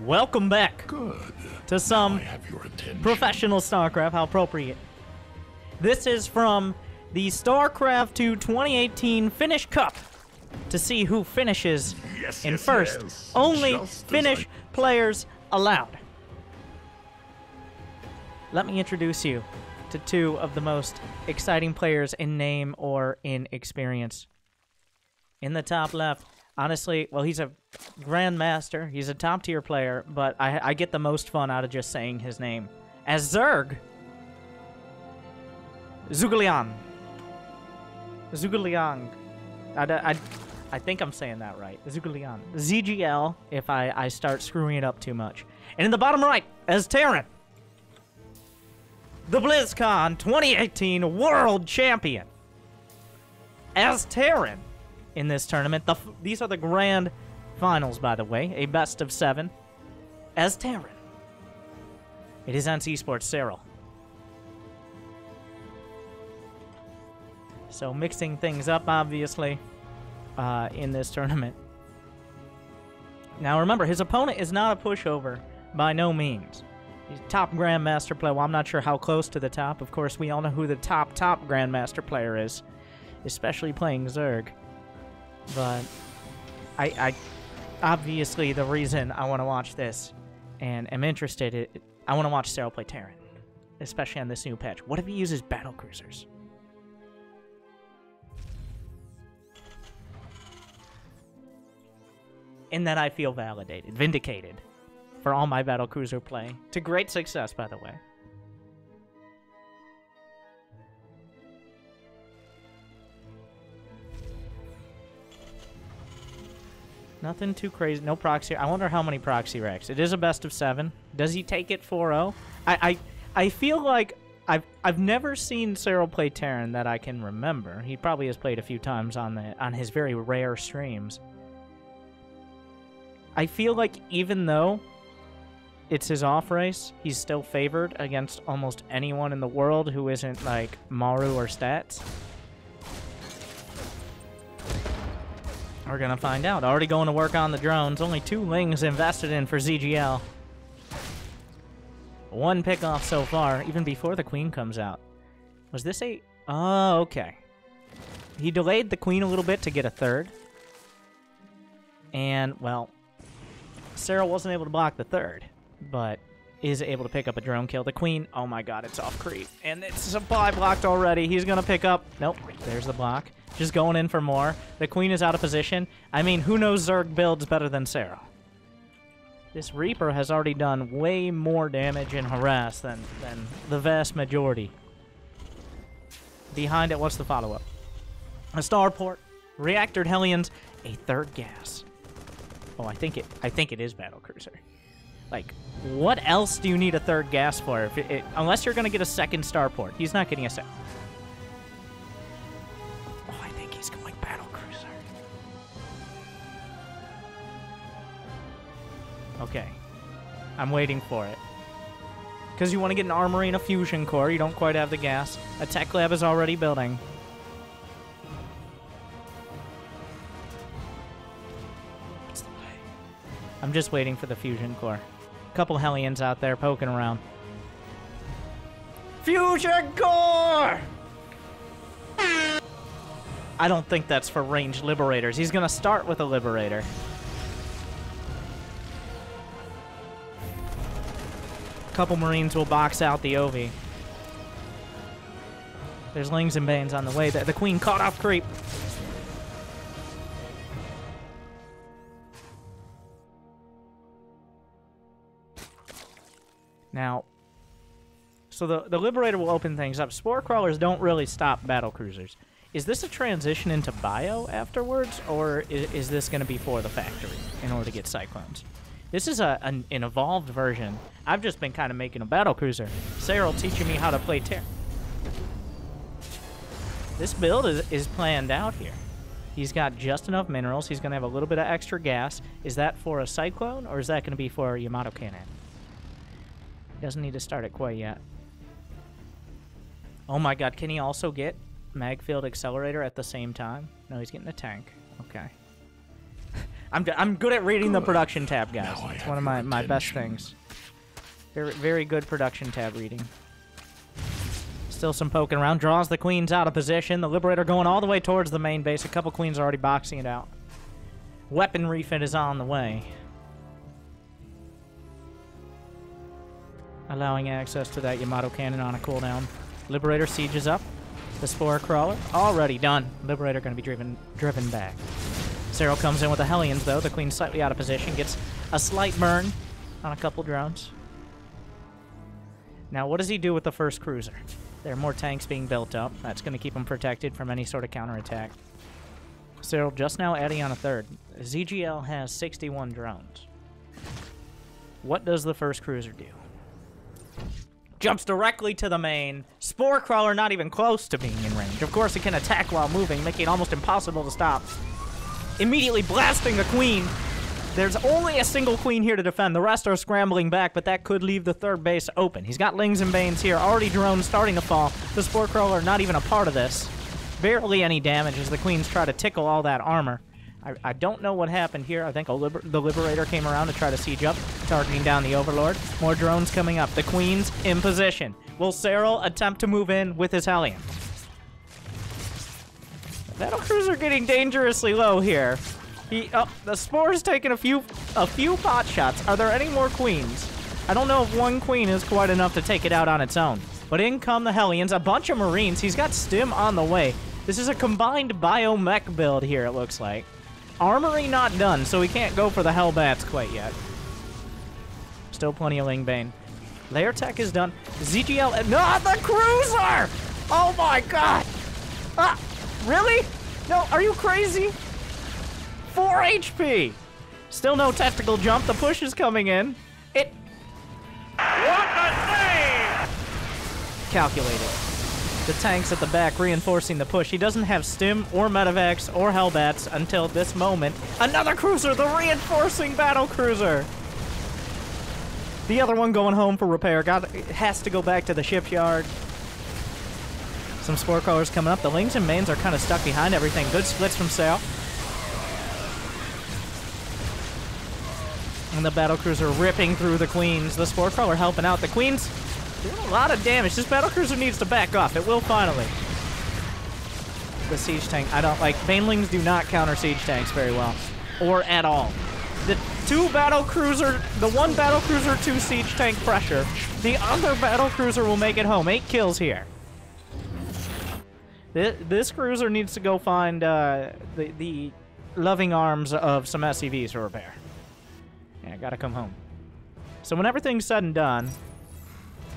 Welcome back Good. to some I have your attention. professional StarCraft. How appropriate. This is from the StarCraft 2 2018 Finnish Cup to see who finishes in first. Yes. Only Just as Finnish players allowed. Let me introduce you to two of the most exciting players in name or in experience. In the top left, honestly, well, he's a grandmaster. He's a top-tier player, but I get the most fun out of just saying his name. As Zerg, Zugalian. Zugaliang. I think I'm saying that right. Zugalian. ZGL, if I start screwing it up too much. And in the bottom right, as Terran, the BlizzCon 2018 World Champion. As Terran in this tournament, these are the grand finals, by the way, a best of 7. As Terran, it is NC Sports Serral. So mixing things up, obviously, in this tournament. Now remember, his opponent is not a pushover by no means. He's a top Grandmaster player. Well, I'm not sure how close to the top. Of course, we all know who the top Grandmaster player is, especially playing Zerg. But I obviously, the reason I want to watch this and am interested, I want to watch Serral play Terran, especially on this new patch. What if he uses battle cruisers? And then I feel validated, vindicated for all my battle cruiser play. To great success, by the way. Nothing too crazy. No proxy. I wonder how many proxy racks. It is a best of 7. Does he take it 4-0? I feel like I've never seen Serral play Terran that I can remember. He probably has played a few times on his very rare streams. I feel like even though it's his off race, he's still favored against almost anyone in the world who isn't like Maru or Stats. We're gonna find out. Already going to work on the drones. Only 2 Lings invested in for ZGL. 1 pickoff so far, even before the Queen comes out. Was this a... Oh, okay. He delayed the Queen a little bit to get a 3rd. And, well, Serral wasn't able to block the 3rd, but is able to pick up a drone kill. The Queen, oh my god, it's off creep. And it's supply blocked already. He's gonna pick up... Nope, there's the block. Just going in for more. The Queen is out of position. I mean, who knows Zerg builds better than Serral? This Reaper has already done way more damage and harass than the vast majority. Behind it, what's the follow-up? A starport, reactored Hellions, a 3rd gas. Oh, I think it is battlecruiser. Like, what else do you need a 3rd gas for? Unless you're gonna get a 2nd starport. He's not getting a 2nd. Oh, I think he's going battlecruiser. Okay. I'm waiting for it. Because you want to get an armory and a fusion core. You don't quite have the gas. A tech lab is already building. I'm just waiting for the fusion core. Couple Hellions out there poking around. Fusion core! I don't think that's for ranged liberators. He's gonna start with a liberator. Couple Marines will box out the OV. There's Lings and Banes on the way. The Queen caught off creep. Now, so the Liberator will open things up. Spore Crawlers don't really stop battle cruisers. Is this a transition into Bio afterwards, or is this going to be for the factory in order to get Cyclones? This is an evolved version. I've just been kind of making a battle cruiser. Serral teaching me how to play Terran. This build is planned out here. He's got just enough minerals. He's going to have a little bit of extra gas. Is that for a Cyclone, or is that going to be for a Yamato Cannon? Doesn't need to start it quite yet. Oh my god, can he also get Magfield Accelerator at the same time? No, he's getting a tank. Okay. I'm good at reading the production tab, guys. It's one of my best things. Very, very good production tab reading. Still some poking around. Draws the queens out of position. The Liberator going all the way towards the main base. A couple queens are already boxing it out. Weapon refit is on the way. Allowing access to that Yamato cannon on a cooldown. Liberator sieges up. The Spore Crawler already done. Liberator going to be driven back. Serral comes in with the Hellions, though. The Queen's slightly out of position. Gets a slight burn on a couple drones. Now, what does he do with the first cruiser? There are more tanks being built up. That's going to keep him protected from any sort of counterattack. Serral just now adding on a third. ZGL has 61 drones. What does the first cruiser do? Jumps directly to the main. Spore Crawler not even close to being in range. Of course, it can attack while moving, making it almost impossible to stop. Immediately blasting the Queen. There's only a single Queen here to defend. The rest are scrambling back, but that could leave the third base open. He's got Lings and Banes here. Already drones starting to fall. The Spore Crawler not even a part of this. Barely any damage as the Queens try to tickle all that armor. I don't know what happened here. I think the Liberator came around to try to siege up, targeting down the Overlord. More drones coming up. The Queen's in position. Will Serral attempt to move in with his Hellion? Battlecruiser getting dangerously low here. The Spore's taking a few pot shots. Are there any more Queens? I don't know if one Queen is quite enough to take it out on its own. But in come the Hellions, a bunch of Marines. He's got Stim on the way. This is a combined biomech build here, it looks like. Armory not done, so we can't go for the Hellbats quite yet. Still plenty of Lingbane. Lair Tech is done. ZGL... No, the Cruiser! Oh my god! Really? No, are you crazy? 4 HP! Still no tactical jump. The push is coming in. What a save! Calculated. The tanks at the back reinforcing the push. He doesn't have Stim or Medivacs or Hellbats until this moment. Another cruiser, the reinforcing battle cruiser. The other one going home for repair. Has to go back to the shipyard. Some Spore Crawlers coming up. The Lings and Mains are kind of stuck behind everything. Good splits from Serral. And the battlecruiser ripping through the Queens. The Spore Crawler helping out. The Queens doing a lot of damage. This battlecruiser needs to back off. It will finally. The siege tank. I don't like... Banelings do not counter siege tanks very well. Or at all. The one battlecruiser, 2 siege tank pressure. The other battlecruiser will make it home. 8 kills here. This cruiser needs to go find the loving arms of some SCVs to repair. Yeah, gotta come home. So when everything's said and done,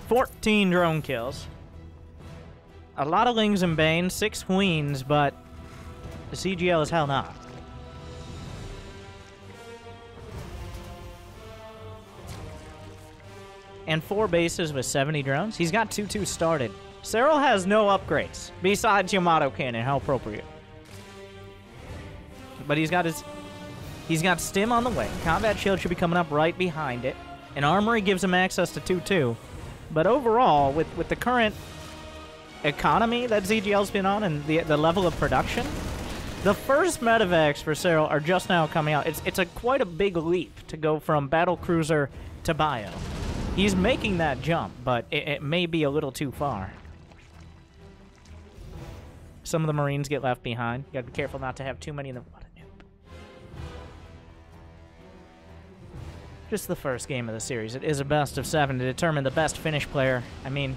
14 drone kills. A lot of Lings and Banes, 6 Queens, but the CGL is hell not. And 4 bases with 70 drones. He's got 2-2 started. Serral has no upgrades, besides Yamato Cannon, how appropriate. But he's got Stim on the way. Combat Shield should be coming up right behind it. And Armory gives him access to 2-2. But overall, with the current economy that ZGL's been on and the level of production, the first Medivacs for Serral are just now coming out. It's quite a big leap to go from Battlecruiser to Bio. He's making that jump, but it may be a little too far. Some of the Marines get left behind. You gotta be careful not to have too many in the... What a noob. Just the first game of the series. It is a best of 7 to determine the best finish player. I mean,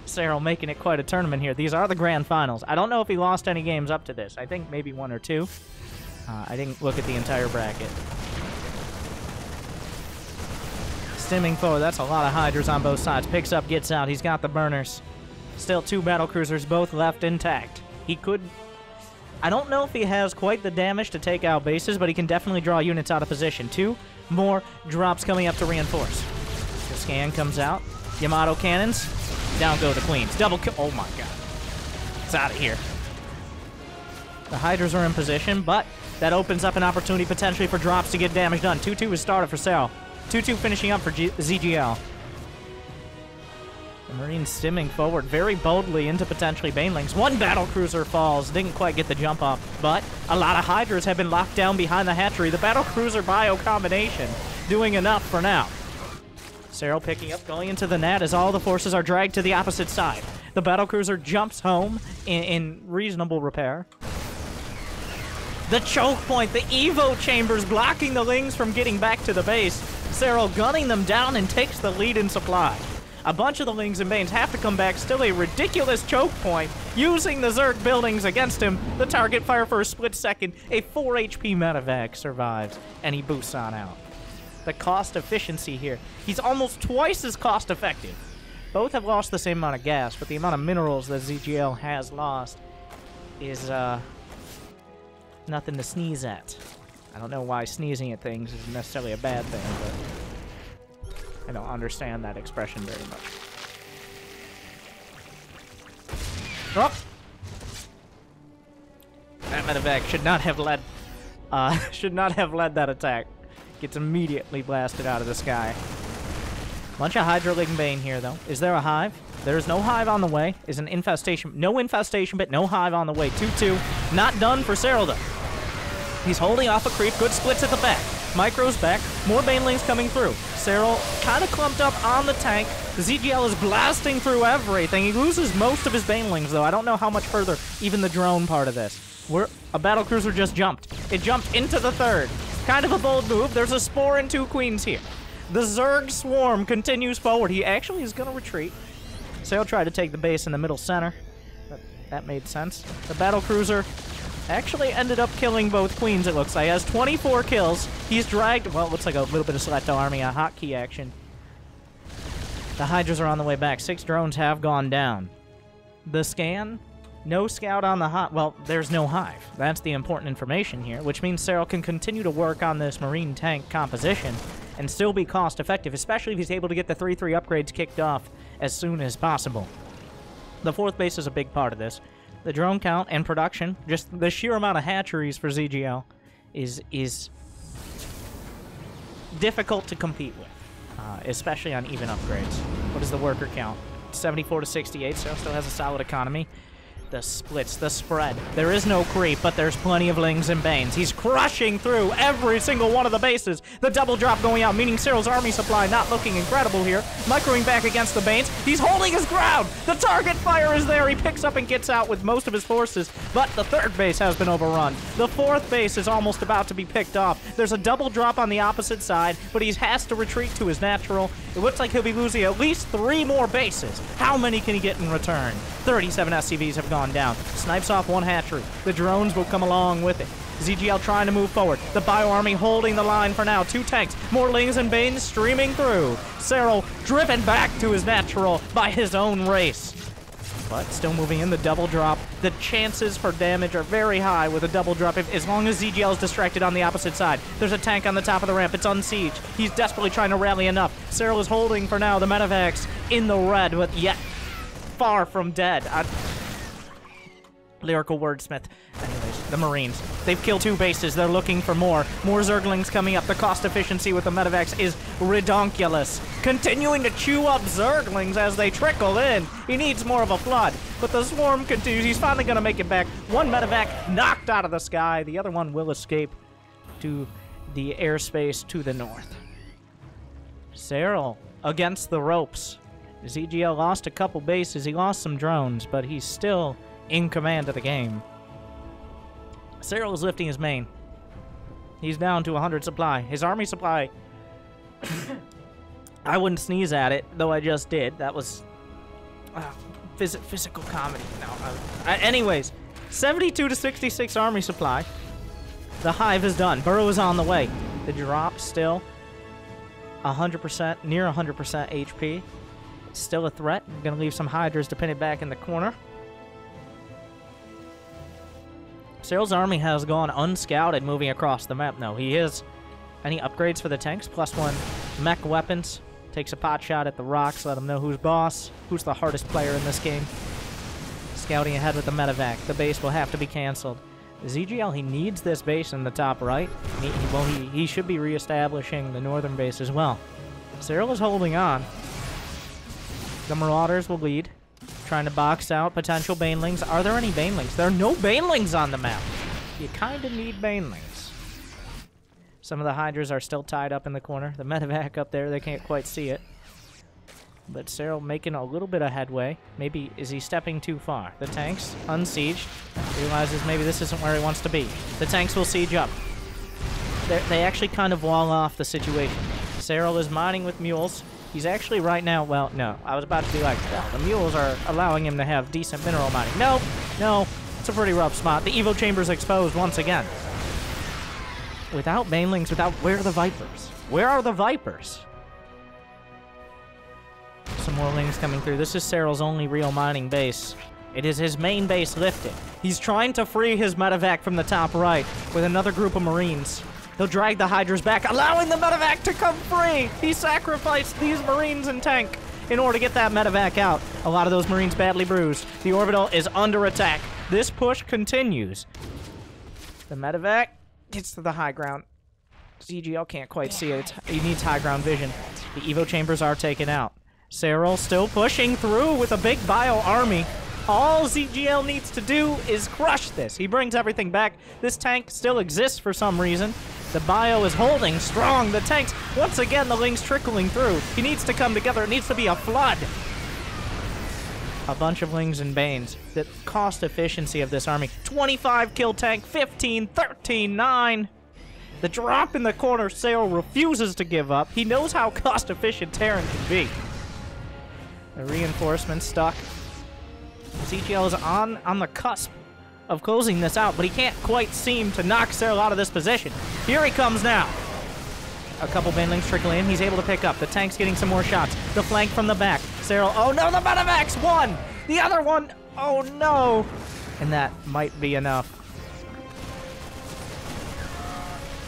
Serral making it quite a tournament here. These are the grand finals. I don't know if he lost any games up to this. I think maybe 1 or 2. I didn't look at the entire bracket. Stimming forward. That's a lot of Hydras on both sides. Picks up, gets out. He's got the burners. Still 2 battlecruisers, both left intact. He could... I don't know if he has quite the damage to take out bases, but he can definitely draw units out of position. 2 more drops coming up to reinforce. The scan comes out. Yamato cannons. Down go the Queens. Double kill. Oh my god. It's out of here. The Hydras are in position, but that opens up an opportunity potentially for drops to get damage done. 2-2 is started for Serral. 2-2 finishing up for ZGL. The Marines stimming forward very boldly into potentially banelings. One battlecruiser falls, didn't quite get the jump off, but a lot of Hydras have been locked down behind the hatchery. The battlecruiser bio combination doing enough for now. Serral picking up, going into the net as all the forces are dragged to the opposite side. The battlecruiser jumps home in reasonable repair. The choke point, the Evo chambers blocking the Lings from getting back to the base. Serral gunning them down and takes the lead in supply. A bunch of the Lings and Banes have to come back. Still a ridiculous choke point. Using the Zerg buildings against him. The target fire for a split second. A 4 HP medevac survives, and he boosts on out. The cost efficiency here. He's almost twice as cost effective. Both have lost the same amount of gas, but the amount of minerals that ZGL has lost is nothing to sneeze at. I don't know why sneezing at things is necessarily a bad thing, but I don't understand that expression very much. Oh! That medevac should not have led that attack. Gets immediately blasted out of the sky. Bunch of Hydra Ling Bane here, though. Is there a hive? There's no hive on the way. Is an infestation. No infestation, but no hive on the way. 2-2. Not done for Serral, though. He's holding off a creep. Good splits at the back. Micro's back. More banelings coming through. Serral kind of clumped up on the tank. The ZGL is blasting through everything. He loses most of his banelings, though. I don't know how much further even the drone part of this. A battlecruiser just jumped. It jumped into the third. Kind of a bold move. There's a Spore and 2 Queens here. The Zerg swarm continues forward. He actually is going to retreat. Serral tried to take the base in the middle center. That made sense. The battlecruiser actually ended up killing both Queens, it looks like. He has 24 kills. He's dragged... Well, it looks like a little bit of Selecto Army hotkey action. The Hydras are on the way back. 6 drones have gone down. The scan... No scout on the hive. Well, there's no hive. That's the important information here, which means Serral can continue to work on this Marine tank composition and still be cost-effective, especially if he's able to get the 3-3 upgrades kicked off as soon as possible. The 4th base is a big part of this. The drone count and production, just the sheer amount of hatcheries for ZGL is difficult to compete with, especially on even upgrades. What is the worker count? 74 to 68, so still has a solid economy. The splits, the spread. There is no creep, but there's plenty of Lings and Banes. He's crushing through every single one of the bases. The double drop going out, meaning Serral's army supply not looking incredible here. Microing back against the Banes. He's holding his ground. The target fire is there. He picks up and gets out with most of his forces, but the 3rd base has been overrun. The 4th base is almost about to be picked off. There's a double drop on the opposite side, but he has to retreat to his natural. It looks like he'll be losing at least 3 more bases. How many can he get in return? 37 SCVs have gone down. Snipes off 1 hatchery. The drones will come along with it. ZGL trying to move forward. The Bio Army holding the line for now. 2 tanks. More Lings and Banes streaming through. Serral driven back to his natural by his own race. But still moving in the double drop. The chances for damage are very high with a double drop as long as ZGL is distracted on the opposite side. There's a tank on the top of the ramp. It's on siege. He's desperately trying to rally enough. Serral is holding for now. The medevacs in the red, but yet far from dead. Lyrical wordsmith. Anyways, the Marines. They've killed 2 bases. They're looking for more. More Zerglings coming up. The cost efficiency with the medevacs is redonkulous. Continuing to chew up Zerglings as they trickle in. He needs more of a flood. But the swarm continues. He's finally going to make it back. 1 medevac knocked out of the sky. The other one will escape to the airspace to the north. Serral against the ropes. ZGL lost a couple bases. He lost some drones, but he's still in command of the game. Serral is lifting his main. He's down to 100 supply. His army supply... I wouldn't sneeze at it, though I just did. That was... physical comedy. No, anyways, 72 to 66 army supply. The hive is done. Burrow is on the way. The drop still 100%, near 100% HP. Still a threat. I'm going to leave some Hydras to pin it back in the corner. Serral's army has gone unscouted moving across the map. No, he is. Any upgrades for the tanks? +1 mech weapons. Takes a pot shot at the rocks. Let him know who's boss. Who's the hardest player in this game. Scouting ahead with the medevac. The base will have to be canceled. ZGL, he needs this base in the top right. He should be reestablishing the northern base as well. Serral is holding on. The Marauders will lead, trying to box out potential Banelings. Are there any Banelings? There are no Banelings on the map. You kind of need Banelings. Some of the Hydras are still tied up in the corner. The medevac up there, they can't quite see it. But Serral making a little bit of headway. Maybe, is he stepping too far? The tanks, unsieged, realizes maybe this isn't where he wants to be. The tanks will siege up. They actually kind of wall off the situation. Serral is mining with mules. He's actually right now, well, no. I was about to be like, well, the mules are allowing him to have decent mineral mining. Nope, no, it's a pretty rough spot. The Evo Chamber's exposed once again. Without Banelings, where are the Vipers? Where are the Vipers? Some more Lings coming through. This is Serral's only real mining base. It is his main base lifted. He's trying to free his medevac from the top right with another group of Marines. He'll drag the Hydras back, allowing the medevac to come free! He sacrificed these Marines and tank in order to get that medevac out. A lot of those Marines badly bruised. The orbital is under attack. This push continues. The medevac gets to the high ground. ZGL can't quite see it. He needs high ground vision. The Evo Chambers are taken out. Serral still pushing through with a big bio army. All ZGL needs to do is crush this. He brings everything back. This tank still exists for some reason. The bio is holding strong. The tanks, once again, the Lings trickling through. He needs to come together. It needs to be a flood. A bunch of Lings and Banes. The cost efficiency of this army. 25 kill tank, 15, 13, 9. The drop in the corner, Serral refuses to give up. He knows how cost efficient Terran can be. The reinforcements stuck. ZGL is on the cusp of closing this out, but he can't quite seem to knock Serral out of this position. Here he comes now. A couple Banelings trickle in. He's able to pick up. The tank's getting some more shots. The flank from the back. Serral, oh no, the medevac's one! The other one, oh no! And that might be enough.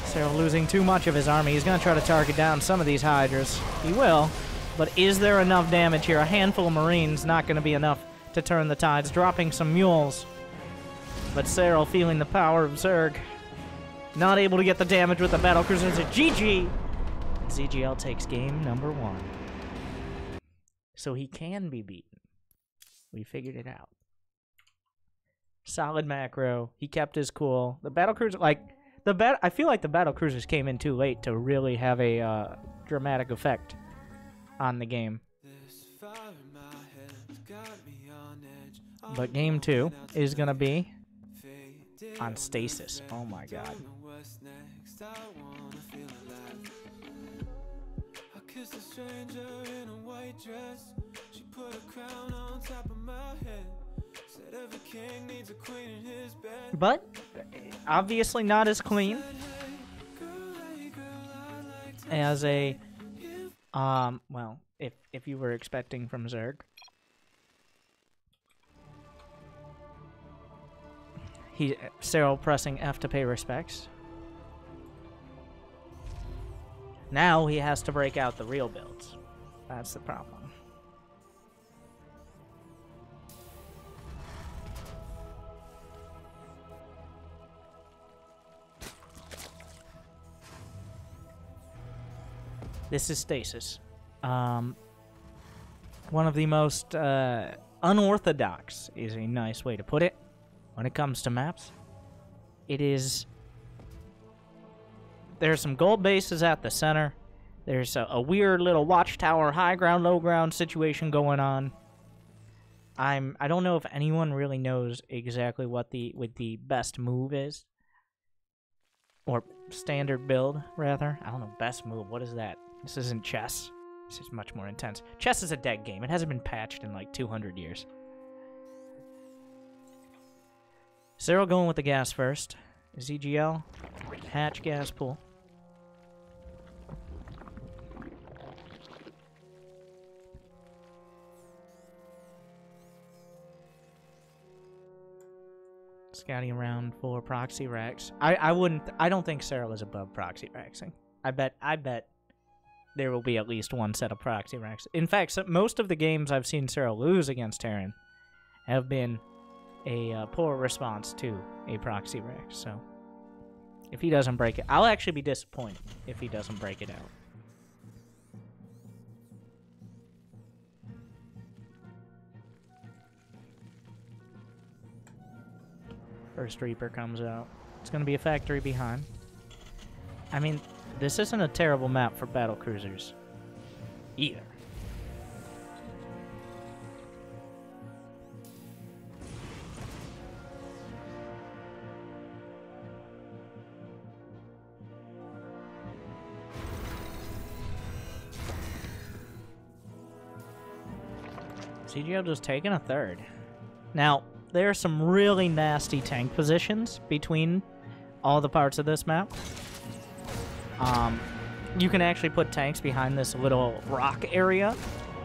Serral losing too much of his army. He's going to try to target down some of these Hydras. He will, but is there enough damage here? A handful of Marines not going to be enough to turn the tides, dropping some mules. But Serral feeling the power of Zerg. Not able to get the damage with the battlecruiser. It's a GG. ZGL takes game number 1. So he can be beaten. We figured it out. Solid macro. He kept his cool. The battlecruiser, like, I feel like the battlecruisers came in too late to really have a dramatic effect on the game. But game 2 is gonna be on stasis. Oh my god. But obviously not as clean as a well, if you were expecting from Zerg. Serral pressing F to pay respects. Now he has to break out the real builds. That's the problem. This is stasis. One of the most unorthodox is a nice way to put it. When it comes to maps, there's some gold bases at the center. There's a weird little watchtower, high ground, low ground situation going on. I don't know if anyone really knows exactly what the best move is. Or standard build, rather. I don't know, best move, what is that? This isn't chess. This is much more intense. Chess is a dead game. It hasn't been patched in like 200 years. Serral going with the gas first. ZGL, hatch gas pool. Scouting around for proxy racks. I don't think Serral is above proxy racksing. I bet there will be at least one set of proxy racks. In fact, most of the games I've seen Serral lose against Terran have been a poor response to a proxy rack. So if he doesn't break it, I'll actually be disappointed if he doesn't break it out. First Reaper comes out. It's going to be a factory behind. I mean, this isn't a terrible map for battle cruisers either. CGO just taking a third. Now, there are some really nasty tank positions between all the parts of this map. You can actually put tanks behind this little rock area.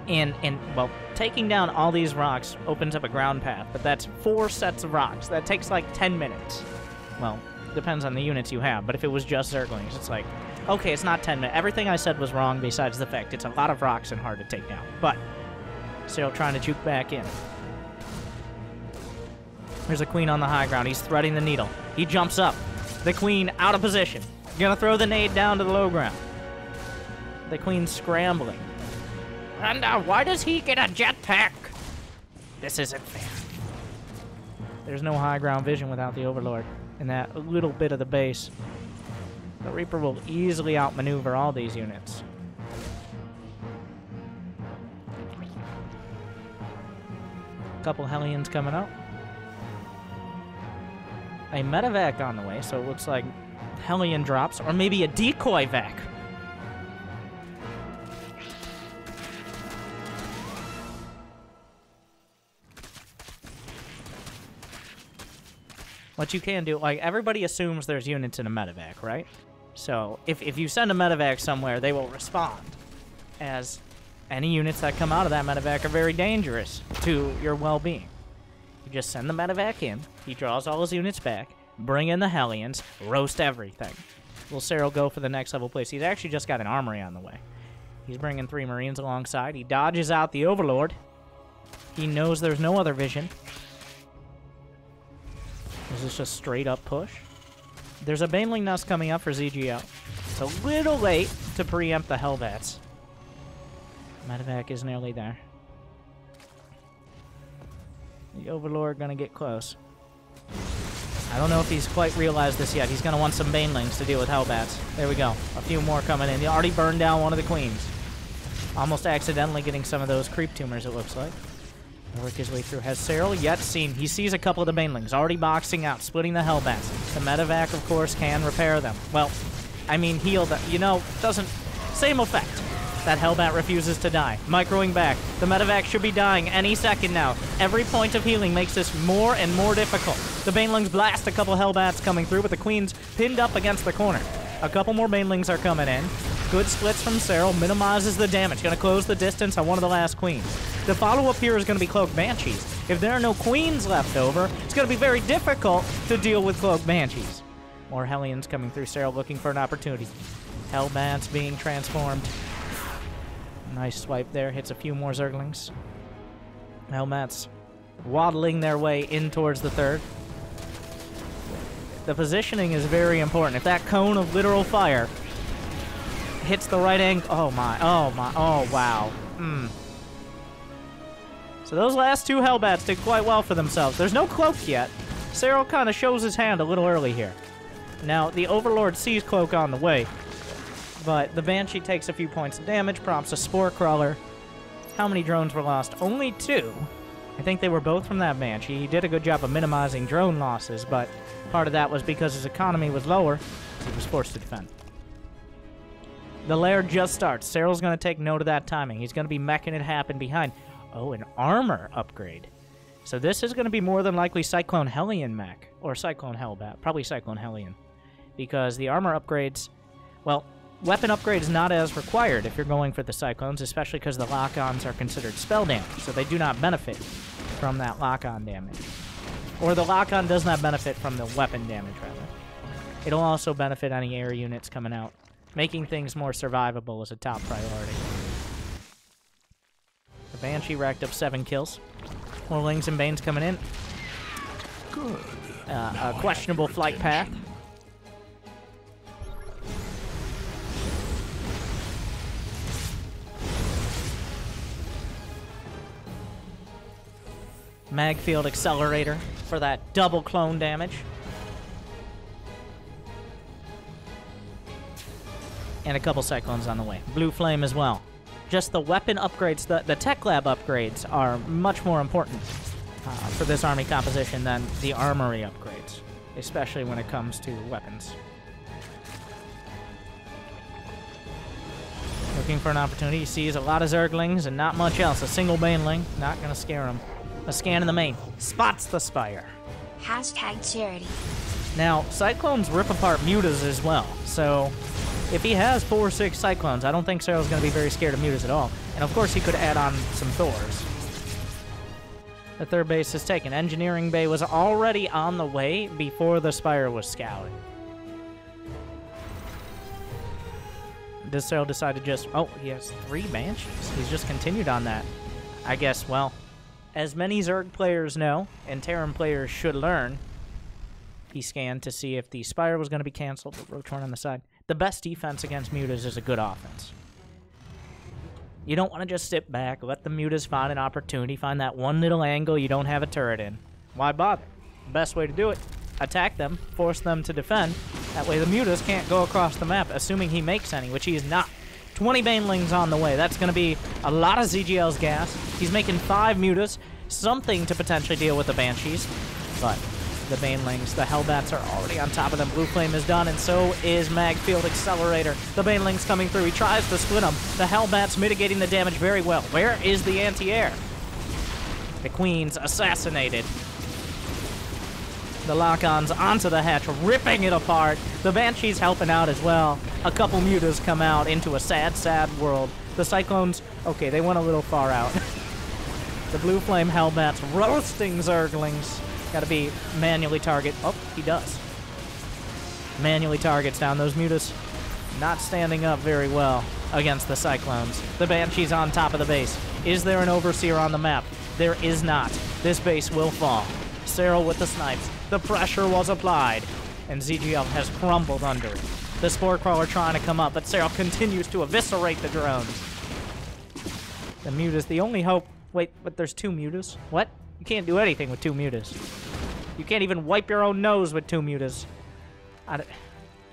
And well, taking down all these rocks opens up a ground path, but that's 4 sets of rocks. That takes like 10 minutes. Well, depends on the units you have, but if it was just Zerglings, it's like, okay, it's not 10 minutes. Everything I said was wrong besides the fact it's a lot of rocks and hard to take down. But Serral trying to juke back in. There's a queen on the high ground. He's threading the needle. He jumps up. The queen out of position. Gonna throw the nade down to the low ground. The queen's scrambling. And why does he get a jetpack? This isn't fair. There's no high ground vision without the Overlord in that little bit of the base. The Reaper will easily outmaneuver all these units. Couple Hellions coming up. A medevac on the way, so it looks like Hellion drops, or maybe a decoy vac. What you can do, like, everybody assumes there's units in a medevac, right? So, if you send a medevac somewhere, they will respond, as any units that come out of that medevac are very dangerous to your well-being. You just send the medevac in, he draws all his units back, bring in the Hellions, roast everything. Will Serral go for the next level place? He's actually just got an armory on the way. He's bringing 3 Marines alongside. He dodges out the Overlord. He knows there's no other vision. Is this just straight up push? There's a Baneling Nest coming up for ZGO. It's a little late to preempt the Hellbats. Medevac is nearly there. The Overlord gonna get close. I don't know if he's quite realized this yet. He's gonna want some Banelings to deal with Hellbats. There we go. A few more coming in. He already burned down one of the queens. Almost accidentally getting some of those creep tumors, it looks like. Work his way through. Has Serral yet seen? He sees a couple of the Banelings already boxing out, splitting the Hellbats. The medevac, of course, can repair them. Well, I mean, heal them. You know, doesn't... Same effect. That Hellbat refuses to die. Microing back. The medevac should be dying any second now. Every point of healing makes this more and more difficult. The Banelings blast a couple Hellbats coming through, but the Queen's pinned up against the corner. A couple more Banelings are coming in. Good splits from Serral. Minimizes the damage. Gonna close the distance on one of the last Queens. The follow-up here is gonna be Cloaked Banshees. If there are no Queens left over, it's gonna be very difficult to deal with Cloaked Banshees. More Hellions coming through. Serral looking for an opportunity. Hellbats being transformed. Nice swipe there. Hits a few more Zerglings. Hellbats waddling their way in towards the third. The positioning is very important. If that cone of literal fire hits the right angle... Oh, my. Oh, my. Oh, wow. So those last 2 Hellbats did quite well for themselves. There's no cloak yet. Serral kind of shows his hand a little early here. Now, the Overlord sees cloak on the way, but the Banshee takes a few points of damage, prompts a Spore Crawler. How many drones were lost? Only 2. I think they were both from that Banshee. He did a good job of minimizing drone losses, but part of that was because his economy was lower, so he was forced to defend. The lair just starts. Serral's going to take note of that timing. He's going to be meching it happen behind. Oh, an armor upgrade. So this is going to be more than likely Cyclone Hellion mech, or Cyclone Hellbat. Probably Cyclone Hellion. Because the armor upgrades, well, weapon upgrades not as required if you're going for the Cyclones, especially because the lock-ons are considered spell damage, so they do not benefit from that lock-on damage. Or the lock-on does not benefit from the weapon damage, rather. It'll also benefit any air units coming out. Making things more survivable is a top priority. The Banshee racked up 7 kills. More Lings and Banes coming in. Good. A questionable flight path. Magfield Accelerator. for that double clone damage. And a couple Cyclones on the way. Blue Flame as well. Just the weapon upgrades, the Tech Lab upgrades are much more important for this army composition than the armory upgrades, especially when it comes to weapons. Looking for an opportunity. He sees a lot of Zerglings and not much else. A single Baneling, not going to scare him. A scan in the main. Spots the Spire. Hashtag charity. Now, Cyclones rip apart Mutas as well, so if he has 4 or 6 Cyclones, I don't think Serral's going to be very scared of Mutas at all. And of course, he could add on some Thors. The third base is taken. Engineering Bay was already on the way before the Spire was scouted. Does Serral decide to just... Oh, he has 3 Banshees. He's just continued on that. I guess, well, as many Zerg players know, and Terran players should learn, he scanned to see if the Spire was going to be canceled. Roach Horn on the side. The best defense against Mutas is a good offense. You don't want to just sit back, let the Mutas find an opportunity, find that one little angle you don't have a turret in. Why bother? The best way to do it, attack them, force them to defend. That way the Mutas can't go across the map, assuming he makes any, which he is not. 20 Banelings on the way. That's going to be a lot of ZGL's gas. He's making 5 Mutas, something to potentially deal with the Banshees, but the Banelings, the Hellbats are already on top of them. Blue Flame is done, and so is Magfield Accelerator. The Banelings coming through. He tries to split them. The Hellbats mitigating the damage very well. Where is the anti-air? The Queen's assassinated. The lock-ons onto the hatch, ripping it apart. The Banshees helping out as well. A couple Mutas come out into a sad, sad world. The Cyclones, okay, they went a little far out. The Blue Flame Hellbats roasting Zerglings. Gotta be manually target. Oh, he does. Manually targets down those Mutas. Not standing up very well against the Cyclones. The Banshee's on top of the base. Is there an Overseer on the map? There is not. This base will fall. Serral with the snipes. The pressure was applied, and ZGL has crumbled under it. The Spore Crawler trying to come up, but Serral continues to eviscerate the drones. The Mutas, the only hope... Wait, but there's 2 Mutas? What? You can't do anything with 2 Mutas. You can't even wipe your own nose with 2 Mutas.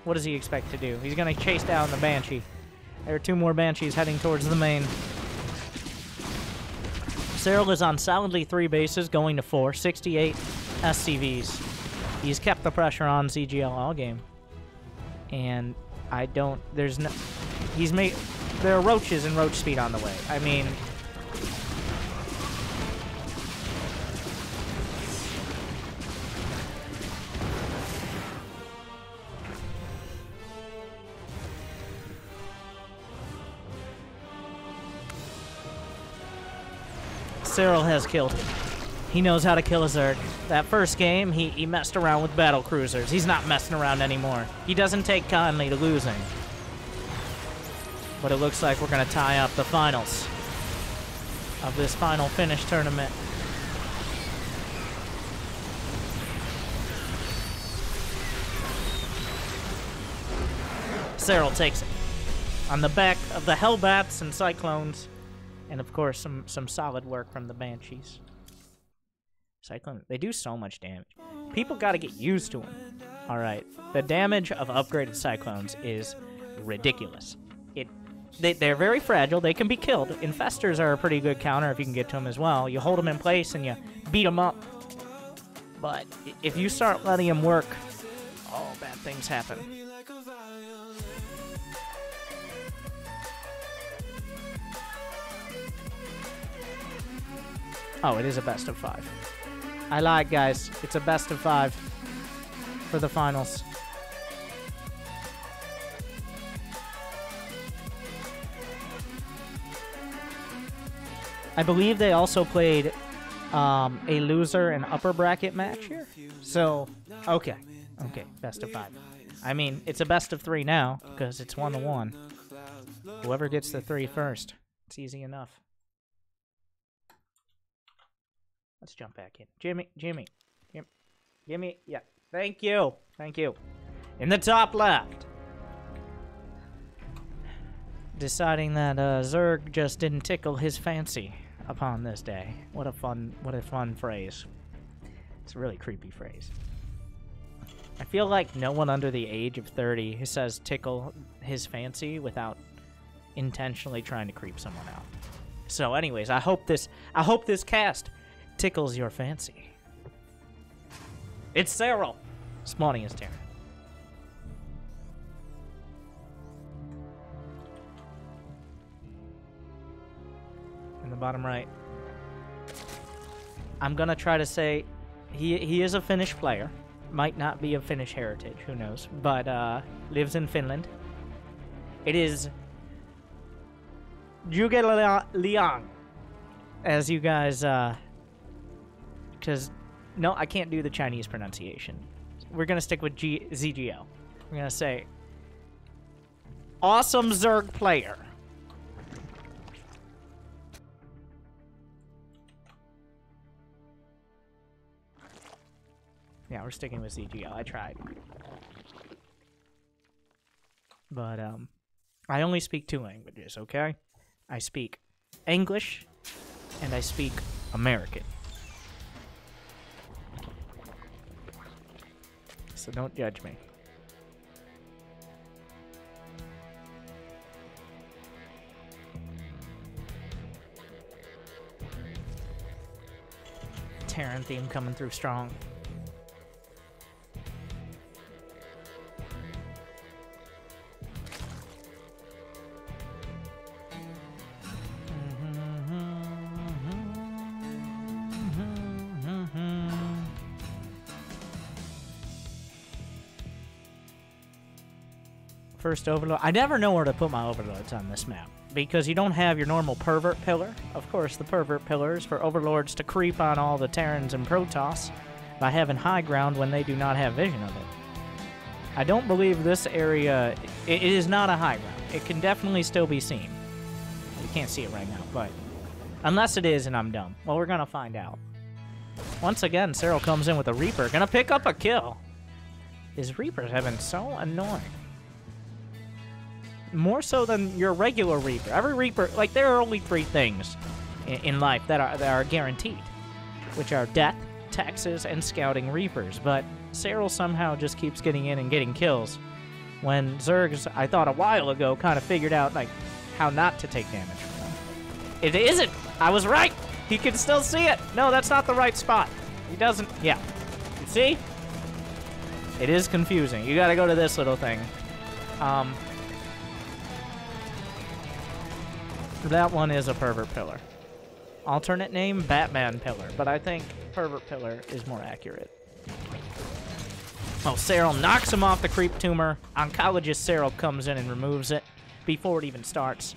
What does he expect to do? He's going to chase down the Banshee. There are 2 more Banshees heading towards the main. Serral is on solidly 3 bases, going to 4. 68 SCVs. He's kept the pressure on ZGL all game. And I don't... There's no... He's made... There are roaches and roach speed on the way. I mean... Serral has killed him. He knows how to kill a Zerg. That first game, he messed around with battle cruisers. He's not messing around anymore. He doesn't take kindly to losing. But it looks like we're going to tie up the finals of this final finish tournament. Serral takes it. On the back of the Hellbats and Cyclones. And of course, some solid work from the Banshees. Cyclone, they do so much damage. People got to get used to them. All right, the damage of upgraded Cyclones is ridiculous. They're very fragile. They can be killed. Infestors are a pretty good counter if you can get to them as well. You hold them in place and you beat them up. But if you start letting them work, all bad things happen. Oh, it is a best of 5. I lied, guys. It's a best of 5 for the finals. I believe they also played a loser and upper bracket match here. So, okay. Okay, best of 5. I mean, it's a best of 3 now because it's 1-1. Whoever gets the 3 first. It's easy enough. Let's jump back in. Jimmy, give me, yeah. Thank you. In the top left. Deciding that Zerg just didn't tickle his fancy upon this day. What a fun phrase. It's a really creepy phrase. I feel like no one under the age of 30 who says tickle his fancy without intentionally trying to creep someone out. So anyways, I hope this cast tickles your fancy. It's Serral. Spawning is Terran. In the bottom right. I'm gonna try to say he is a Finnish player. Might not be of Finnish heritage, who knows, but lives in Finland. It is Liang, as you guys, because, no, I can't do the Chinese pronunciation. We're going to stick with ZGL. We're going to say, awesome Zerg player. Yeah, we're sticking with ZGL. I tried. But, I only speak 2 languages, okay? I speak English, and I speak American. So don't judge me. Terran theme coming through strong. First overload. I never know where to put my overloads on this map because you don't have your normal pervert pillar. Of course, the pervert pillar is for overlords to creep on all the Terrans and Protoss by having high ground when they do not have vision of it. I don't believe this area... It is not a high ground. It can definitely still be seen. You can't see it right now, but... Unless it is and I'm dumb. Well, we're gonna find out. Once again, Serral comes in with a Reaper. Gonna pick up a kill. His Reapers have been so annoying. More so than your regular Reaper. Every Reaper, like, there are only 3 things in life that are guaranteed, which are death, taxes, and scouting Reapers. But Serral somehow just keeps getting in and getting kills, when Zergs, I thought a while ago, kind of figured out, like, how not to take damage from them. It isn't! I was right! He can still see it! No, that's not the right spot. He doesn't... Yeah. You see? It is confusing. You gotta go to this little thing. That one is a pervert pillar. Alternate name, Batman pillar, but I think pervert pillar is more accurate. Oh, Serral knocks him off the creep tumor. Oncologist Serral comes in and removes it before it even starts.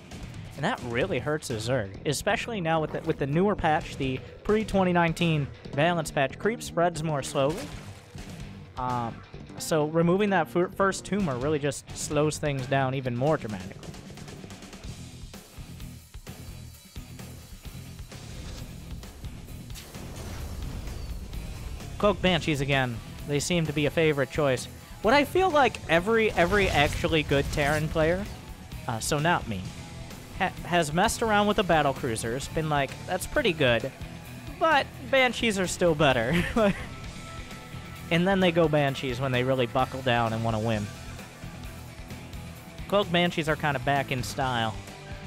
And that really hurts the Zerg, especially now with the newer patch, the pre-2019 balance patch. Creep spreads more slowly. So removing that first tumor really just slows things down even more dramatically. Cloak Banshees again. They seem to be a favorite choice. What I feel like every actually good Terran player, so not me, has messed around with the battle cruisers, been like, that's pretty good, but Banshees are still better. And then they go Banshees when they really buckle down and want to win. Cloak Banshees are kind of back in style.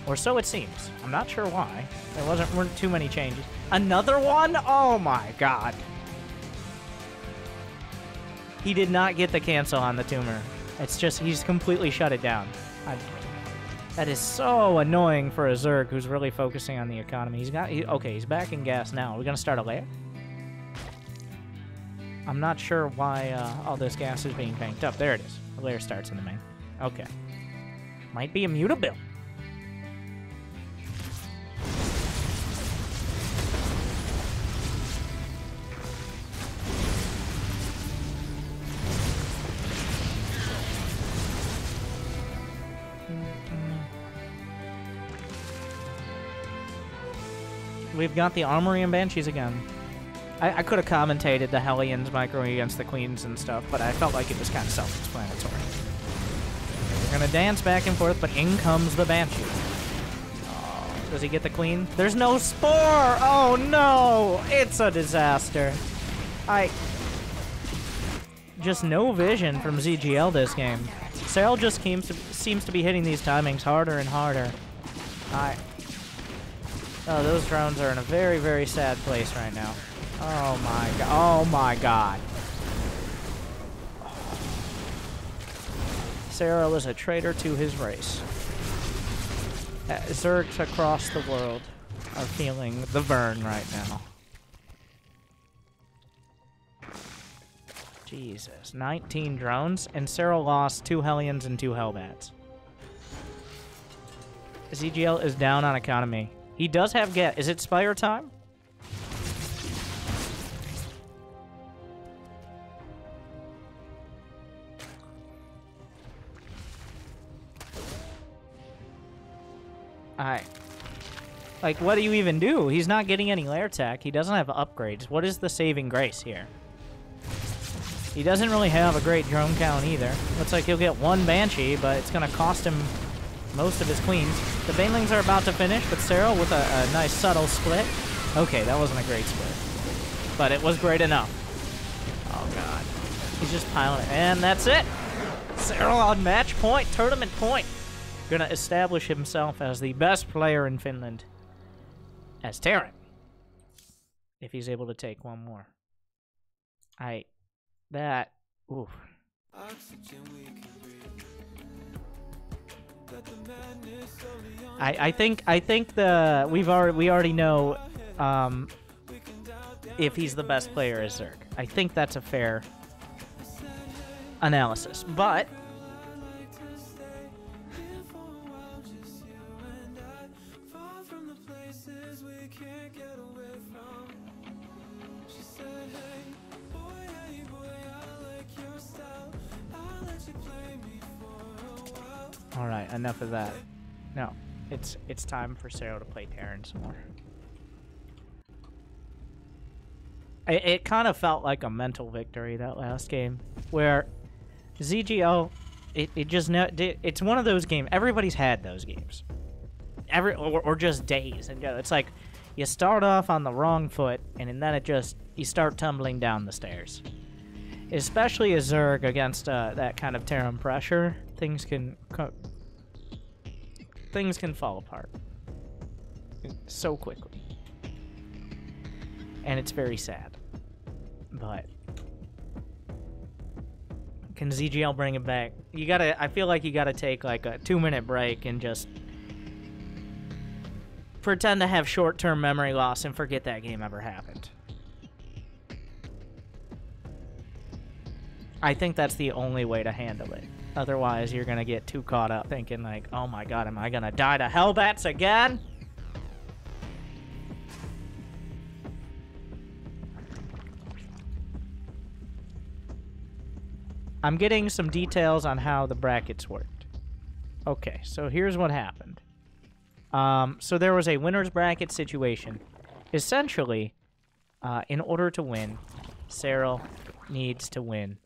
Or so it seems. I'm not sure why. There weren't too many changes. Another one? Oh my god. He did not get the cancel on the tumor. It's just, he's completely shut it down. That is so annoying for a Zerg who's really focusing on the economy. Okay, he's back in gas now. Are we gonna start a lair? I'm not sure why all this gas is being banked up. There it is. The lair starts in the main. Okay. Might be a mutable. We've got the Armory and Banshees again. I could have commentated the Hellions micro against the Queens and stuff, but I felt like it was kind of self-explanatory. We're going to dance back and forth, but in comes the Banshee. Oh, does he get the Queen? There's no Spore! Oh no! It's a disaster. Just no vision from ZGL this game. Serral just seems to be hitting these timings harder and harder. Oh, those drones are in a very, very sad place right now. Oh my god. Oh my god. Serral is a traitor to his race. Zergs across the world are feeling the burn right now. Jesus. 19 drones, and Serral lost 2 Hellions and 2 Hellbats. ZGL is down on economy. He does have get. Is it Spire time? Alright. Like, what do you even do? He's not getting any lair tech. He doesn't have upgrades. What is the saving grace here? He doesn't really have a great drone count either. Looks like he'll get 1 Banshee, but it's going to cost him most of his queens. The Banelings are about to finish, but Serral with a nice subtle split. Okay, that wasn't a great split. But it was great enough. Oh, God. He's just piling it. And that's it. Serral on match point, tournament point. Gonna establish himself as the best player in Finland. As Terran. If he's able to take one more. That, oof. I think we already know if he's the best player as Zerg. I think that's a fair analysis. But alright, enough of that. No, it's time for Serral to play Terran some more. It kind of felt like a mental victory, that last game, where ZGL, it's one of those games, everybody's had those games. Or just days, and it's like, you start off on the wrong foot, and then you start tumbling down the stairs. Especially as Zerg against that kind of Terran pressure, things can fall apart so quickly, and it's very sad. But can ZGL bring it back? I feel like you gotta take like a 2-minute break and just pretend to have short-term memory loss and forget that game ever happened. I think that's the only way to handle it. Otherwise, you're gonna get too caught up thinking like, oh my god, am I gonna die to Hellbats again? I'm getting some details on how the brackets worked. Okay, so here's what happened. So there was a winner's bracket situation. Essentially, in order to win, Serral needs to win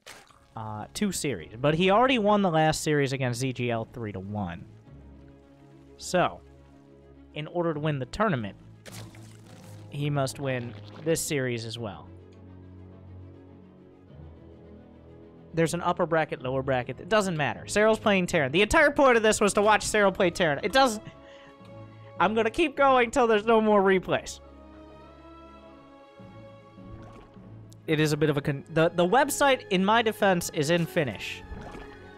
2 series. But he already won the last series against ZGL 3-1. So, in order to win the tournament, he must win this series as well. There's an upper bracket, lower bracket. It doesn't matter. Serral's playing Terran. The entire point of this was to watch Serral play Terran. It doesn't... I'm going to keep going until there's no more replays. It is a bit of a... The website, in my defense, is in Finnish.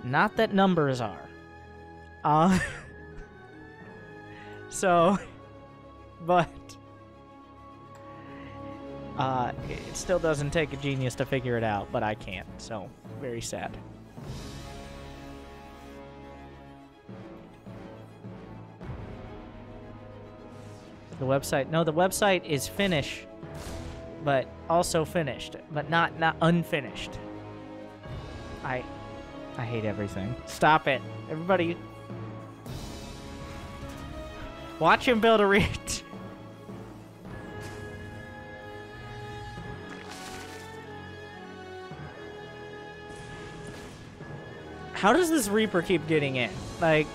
Not that numbers are. So... But... it still doesn't take a genius to figure it out, but I can't, so very sad. The website, no, the website is Finnish, but also finished, but not unfinished. I hate everything. Stop it, everybody. Watch him build a reach. How does this Reaper keep getting in? Like,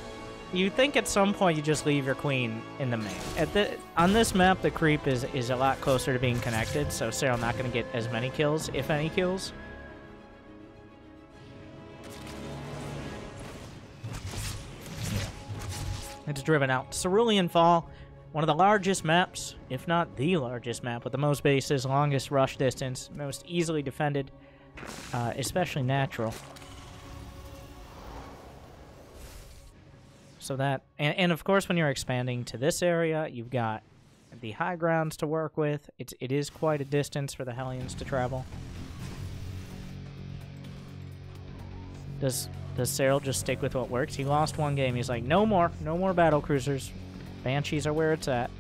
You think at some point you just leave your queen in the main. On this map, the creep is a lot closer to being connected, so Serral not going to get as many kills, if any kills. It's driven out. Cerulean Fall, one of the largest maps, if not the largest map, with the most bases, longest rush distance, most easily defended, especially natural. So that, and of course when you're expanding to this area, you've got the high grounds to work with. It is quite a distance for the Hellions to travel. Does Serral just stick with what works? He lost one game. He's like, no more battle cruisers. Banshees are where it's at.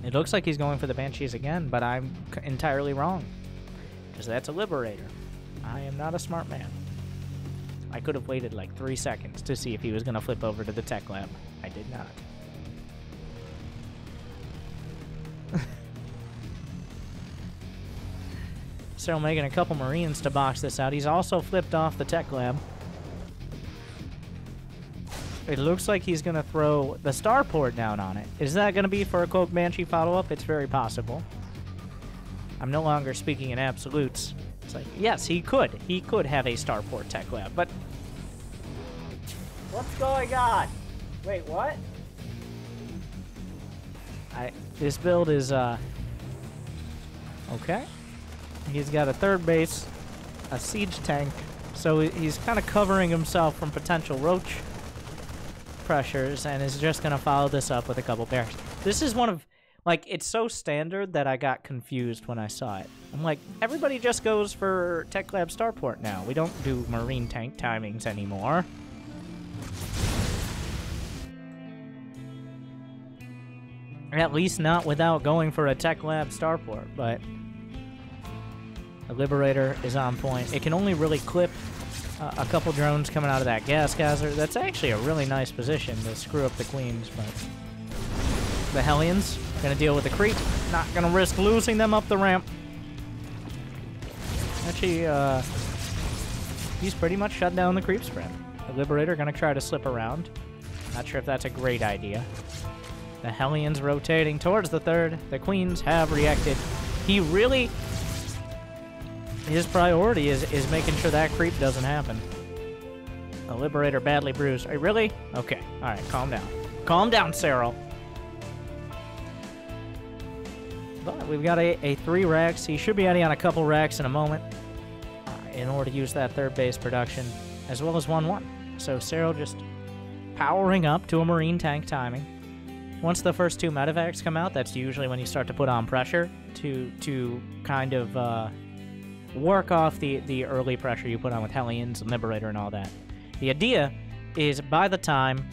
It looks like he's going for the Banshees again, but I'm entirely wrong. Because that's a Liberator. I am not a smart man. I could have waited like 3 seconds to see if he was going to flip over to the tech lab. I did not. So making a couple Marines to box this out. He's also flipped off the tech lab. It looks like he's going to throw the starport down on it. Is that going to be for a Cloak Banshee follow-up? It's very possible. I'm no longer speaking in absolutes. It's like, yes, he could. He could have a starport tech lab, but... What's going on? Wait, what? This build is, okay. He's got a third base, a siege tank, so he's kind of covering himself from potential roach pressures, and is just going to follow this up with a couple bears. This is one of... Like, it's so standard that I got confused when I saw it. I'm like, everybody just goes for Tech Lab Starport now. We don't do Marine tank timings anymore. At least not without going for a Tech Lab Starport, but... The Liberator is on point. It can only really clip a couple drones coming out of that gas geyser. That's actually a really nice position to screw up the queens, but... The Hellions gonna deal with the creep. Not gonna risk losing them up the ramp. Actually, he's pretty much shut down the creep spread. The Liberator gonna try to slip around. Not sure if that's a great idea. The Hellions rotating towards the third. The queens have reacted. He really... His priority is making sure that creep doesn't happen. The Liberator badly bruised. Are you really? Okay. Alright, calm down. Calm down, Serral. But we've got a 3 racks. He should be adding on a couple racks in a moment in order to use that third base production, as well as 1-1. So Serral just powering up to a Marine tank timing. Once the first 2 medevacs come out, that's usually when you start to put on pressure to kind of work off the early pressure you put on with Hellions and Liberator and all that. The idea is by the time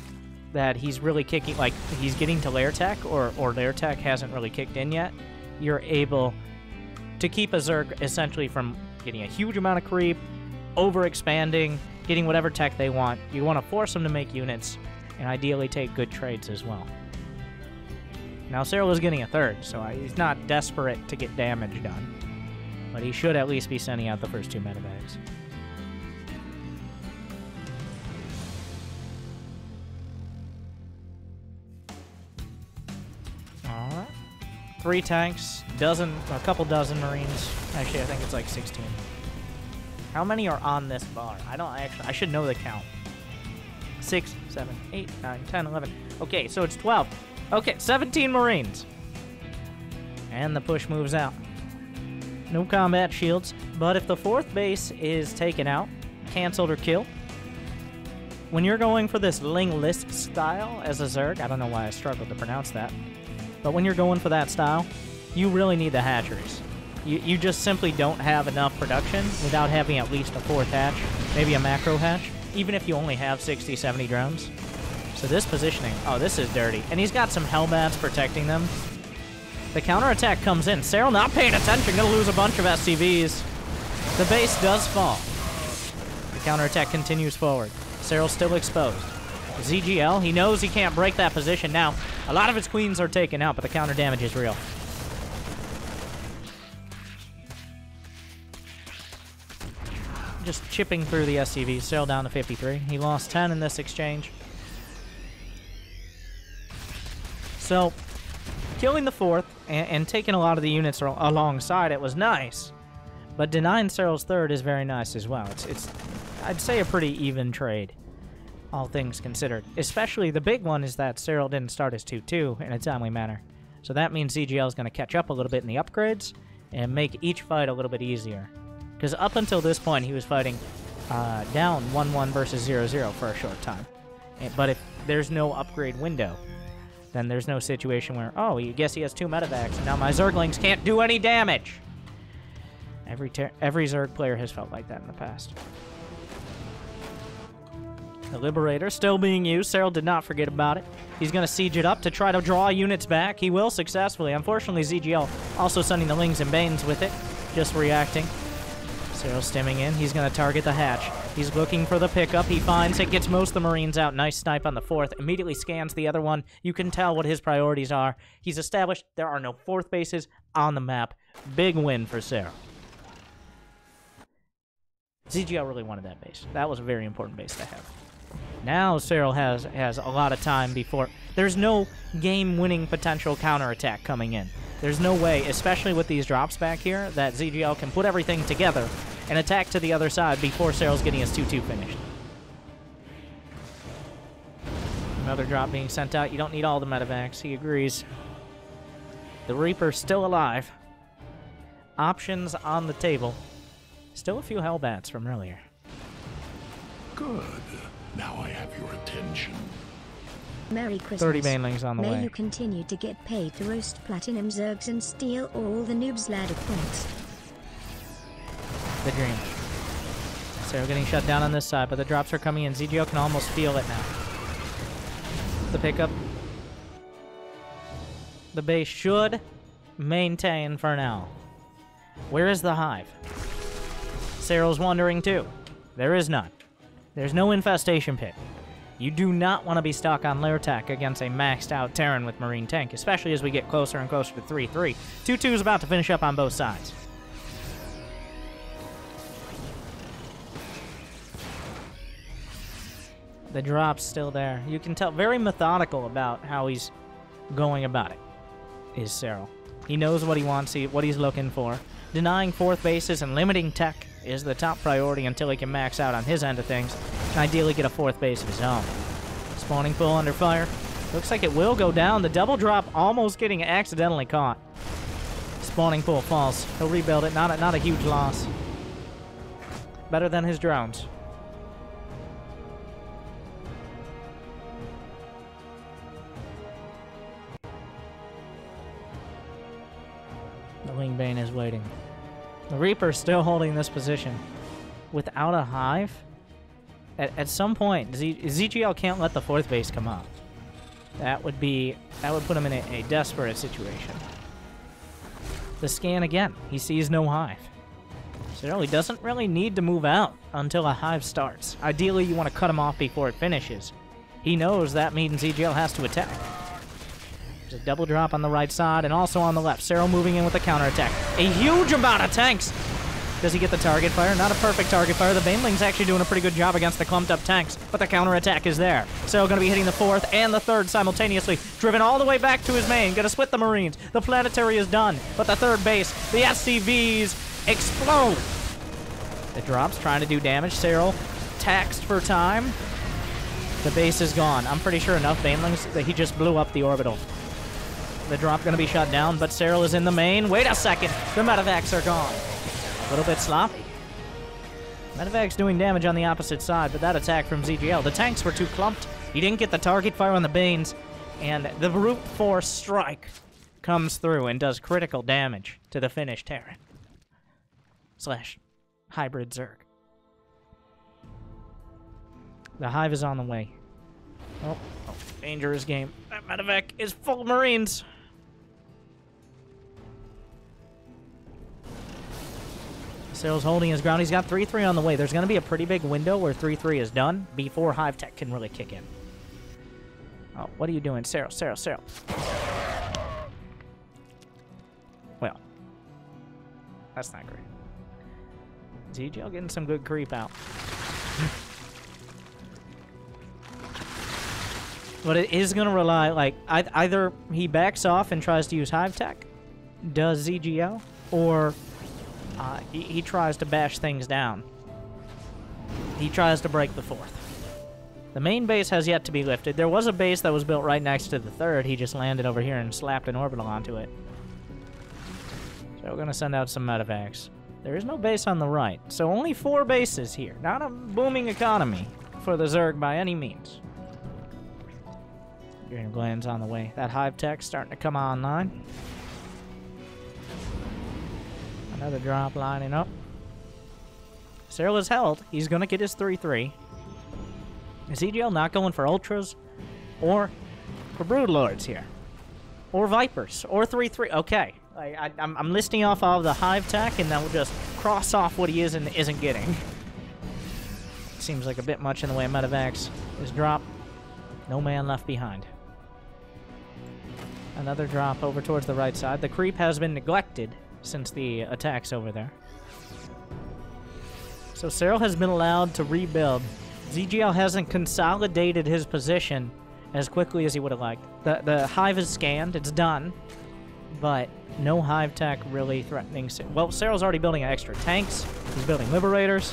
that he's really kicking, like he's getting to lair tech or lair tech hasn't really kicked in yet, you're able to keep a Zerg essentially from getting a huge amount of creep, overexpanding, getting whatever tech they want. You want to force them to make units, and ideally take good trades as well. Now, Serral is getting a third, so he's not desperate to get damage done. But he should at least be sending out the first 2 medevacs. Alright. 3 tanks, a couple dozen Marines. Actually, I think it's like 16. How many are on this bar? I should know the count. 6, 7, 8, 9, 10, 11. Okay, so it's 12. Okay, 17 Marines. And the push moves out. No combat shields, but if the 4th base is taken out, canceled or killed, when you're going for this Ling List style as a Zerg, I don't know why I struggled to pronounce that, but when you're going for that style, you really need the hatcheries. You just simply don't have enough production without having at least a 4th hatch, maybe a macro hatch, even if you only have 60, 70 drones. So this positioning, oh, this is dirty. And he's got some Hellbats protecting them. The counterattack comes in. Serral not paying attention, gonna lose a bunch of SCVs. The base does fall. The counterattack continues forward. Serral's still exposed. ZGL, he knows he can't break that position now. A lot of his queens are taken out, but the counter damage is real. just chipping through the SCVs. Serral down to 53. He lost 10 in this exchange. So, killing the 4th and taking a lot of the units alongside it was nice. But denying Serral's 3rd is very nice as well. It's I'd say, a pretty even trade, all things considered. Especially the big one is that Serral didn't start his 2-2 in a timely manner. So that means ZGL is going to catch up a little bit in the upgrades and make each fight a little bit easier. Because up until this point, he was fighting down 1-1 versus 0-0 for a short time. But if there's no upgrade window, then there's no situation where, oh, you guess he has 2 medevacs, and now my Zerglings can't do any damage. Every Zerg player has felt like that in the past. The Liberator still being used. Serral did not forget about it. He's going to siege it up to try to draw units back. He will successfully. Unfortunately, ZGL also sending the Lings and Banes with it, just reacting. Serral stimming in. He's going to target the hatch. He's looking for the pickup. He finds it, gets most of the Marines out. Nice snipe on the 4th. Immediately scans the other one. You can tell what his priorities are. He's established there are no 4th bases on the map. Big win for Serral. ZGL really wanted that base. That was a very important base to have. Now Serral has a lot of time before. There's no game-winning potential counterattack coming in. There's no way, especially with these drops back here, that ZGL can put everything together and attack to the other side before Serral's getting his 2-2 finished. Another drop being sent out. You don't need all the medevacs. He agrees. The Reaper's still alive. Options on the table. Still a few Hellbats from earlier. Good. Now I have your attention. Merry Christmas. 30 Banelings on the way. May you continue to get paid to roast platinum Zergs and steal all the noobs' ladder points. The dream. Serral getting shut down on this side, but the drops are coming in. ZGL can almost feel it now. The pickup. The base should maintain for now. Where is the hive? Serral's wondering too. There is none. There's no infestation pit. You do not want to be stuck on lair attack against a maxed out Terran with Marine tank, especially as we get closer and closer to 3-3. 2-2 is about to finish up on both sides. The drop's still there. You can tell, very methodical about how he's going about it, is Serral. He knows what he wants, what he's looking for. Denying 4th bases and limiting tech is the top priority until he can max out on his end of things and ideally get a 4th base of his own. Spawning pool under fire. Looks like it will go down. The double drop almost getting accidentally caught. Spawning pool falls. He'll rebuild it. Not a huge loss. Better than his drones. The Wingbane is waiting. The Reaper's still holding this position. Without a hive? At some point, ZGL can't let the 4th base come up. That would put him in a desperate situation. The scan again. He sees no hive. So he doesn't really need to move out until a hive starts. Ideally, you want to cut him off before it finishes. He knows that means ZGL has to attack. There's a double drop on the right side and also on the left. Serral moving in with a counterattack. A huge amount of tanks! Does he get the target fire? Not a perfect target fire. The Baneling's actually doing a pretty good job against the clumped up tanks, but the counterattack is there. Serral going to be hitting the 4th and the 3rd simultaneously. Driven all the way back to his main. Going to split the Marines. The planetary is done, but the 3rd base, the SCVs explode. The drops trying to do damage. Serral taxed for time. The base is gone. I'm pretty sure enough Banelings that he just blew up the orbital. The drop going to be shut down, but Serral is in the main. Wait a second. The medevacs are gone. A little bit sloppy. Medevac's doing damage on the opposite side, but that attack from ZGL. The tanks were too clumped. He didn't get the target fire on the Banes, and the brute force strike comes through and does critical damage to the Finnish Terran. / hybrid Zerg. The hive is on the way. Oh, dangerous game. That medevac is full of Marines. Serral's holding his ground. He's got 3-3 on the way. There's going to be a pretty big window where 3-3 is done before Hive Tech can really kick in. Oh, what are you doing? Serral. Well, that's not great. ZGL getting some good creep out. But it is going to rely, like, either he backs off and tries to use Hive Tech, does ZGL, or he tries to bash things down. He tries to break the 4th. The main base has yet to be lifted. There was a base that was built right next to the 3rd. He just landed over here and slapped an orbital onto it. So we're going to send out some medevacs. There is no base on the right, so only 4 bases here. Not a booming economy for the Zerg by any means. Adrenal glands on the way. That Hive Tech starting to come online. Another drop lining up. Serral is held. He's going to get his 3-3. Is EGL not going for Ultras? Or for Broodlords here? Or Vipers? Or 3-3? Okay. I'm listing off all of the Hive Tech, and then we'll just cross off what he is and isn't getting. Seems like a bit much in the way of medevacs. His drop. No man left behind. Another drop over towards the right side. The creep has been neglected since the attacks over there. So Serral has been allowed to rebuild. ZGL hasn't consolidated his position as quickly as he would have liked. The Hive is scanned. It's done. But no Hive Tech really threatening. Well, Serral's already building extra tanks. He's building Liberators.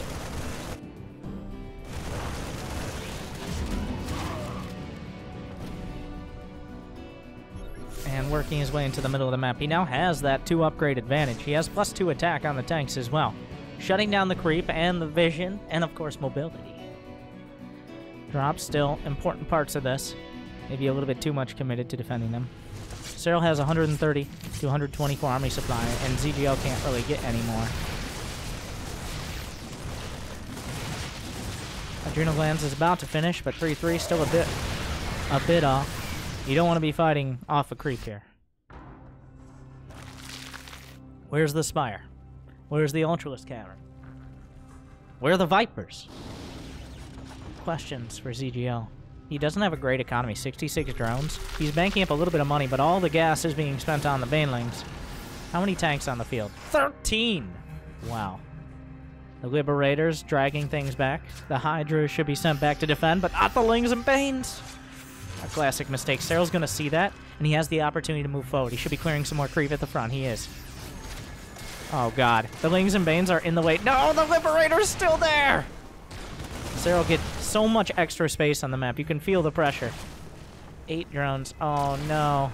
And working his way into the middle of the map. He now has that 2-upgrade advantage. He has +2 attack on the tanks as well. Shutting down the creep and the vision, and of course mobility. Drops still important parts of this. Maybe a little bit too much committed to defending them. Serral has 130 to 124 army supply, and ZGL can't really get any more. Adrenal Glands is about to finish, but 3-3 still a bit off. You don't want to be fighting off a creep here. Where's the Spire? Where's the Ultralist Cavern? Where are the Vipers? Questions for ZGL. He doesn't have a great economy. 66 drones. He's banking up a little bit of money, but all the gas is being spent on the Banelings. How many tanks on the field? 13! Wow. The Liberators dragging things back. The Hydra should be sent back to defend, but not the Lings and Banes! A classic mistake. Serral's going to see that, and he has the opportunity to move forward. He should be clearing some more creep at the front. He is. Oh, God. The Lings and Banes are in the way. No, the Liberator's still there! Serral gets so much extra space on the map. You can feel the pressure. 8 drones. Oh, no.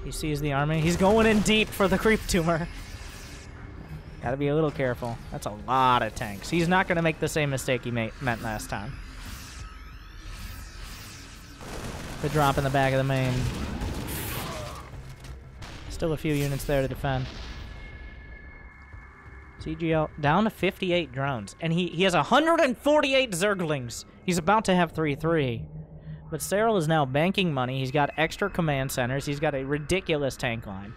He sees the army. He's going in deep for the creep tumor. Gotta be a little careful. That's a lot of tanks. He's not going to make the same mistake he meant last time. The drop in the back of the main. Still a few units there to defend. CGL down to 58 drones. And he has 148 Zerglings. He's about to have 3-3. But Serral is now banking money. He's got extra command centers. He's got a ridiculous tank line.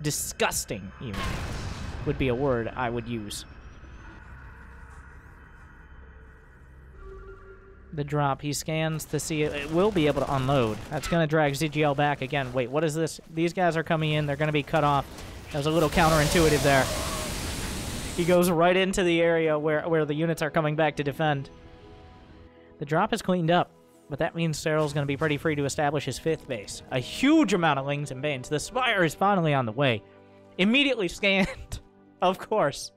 Disgusting, even, would be a word I would use. The drop, he scans to see it will be able to unload. That's going to drag ZGL back again. Wait, what is this? These guys are coming in. They're going to be cut off. That was a little counterintuitive there. He goes right into the area where the units are coming back to defend. The drop is cleaned up, but that means Serral's going to be pretty free to establish his 5th base. A huge amount of Lings and Banes. The Spire is finally on the way. Immediately scanned, of course.